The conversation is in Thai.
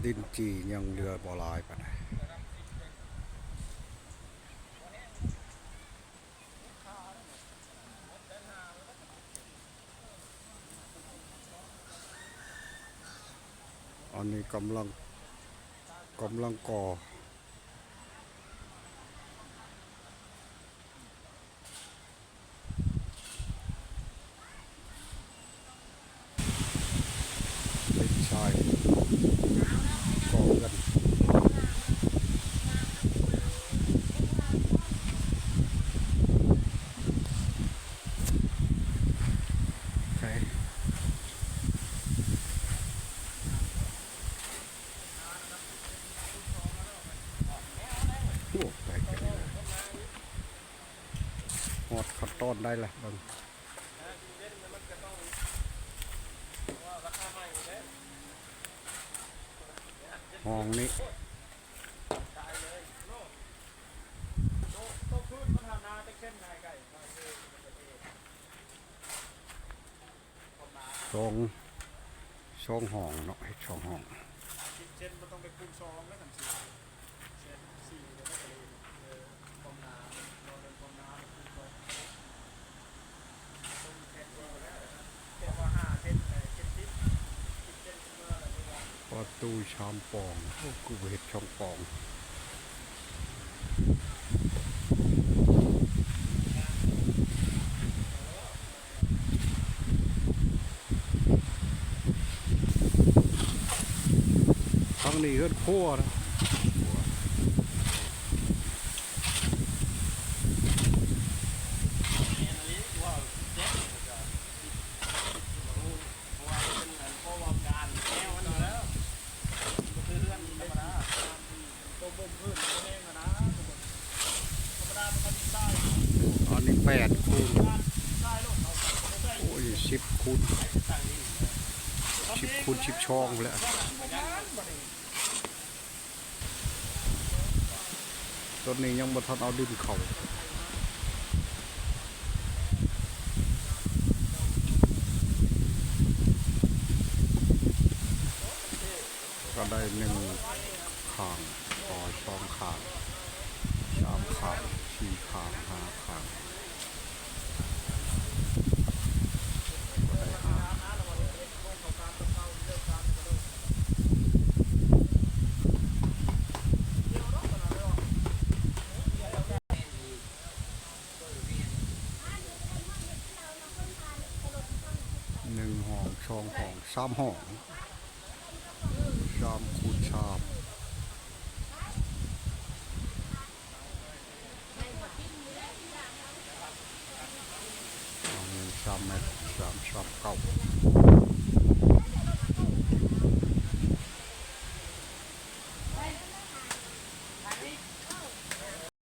ดินจียังเรือบ่หลายปานใดอันนี้กำลังก่อเป็นชายก่อกันโอเคโอ้ไปกันเลยหอดขั้นตอนได้ละเบิ่งห้องนี้ช่องห้องเนาะให้ช่องห้องเช่นมันต้องไปคูณซองแล้วกันสิเช่นสี่เดี๋ยวไม่เลยความหนาเราเดินความหนาคูณซองต้องแค่ตัวแล้วแค่ว่า5 เส้น10 เส้นเมื่ออะไรไม่รู้ประตูชามปองโอ้กูเห็ดช่องปองทั้งนี้เฮือนครัวนะอันนี้8 คูณโอ้ย10 คูณ 10 คูณ 10ช่องแล้วต้นนี้ยังบ่ทันเอาดินเข้าก็ได้1 ข้างต่อ2 ข้าง3 ข้าง4 ข้าง5 ข้างก็ได้1 ห้อง2 ห้อง3 ห้อง3 คูณ 33 เมตร 3 9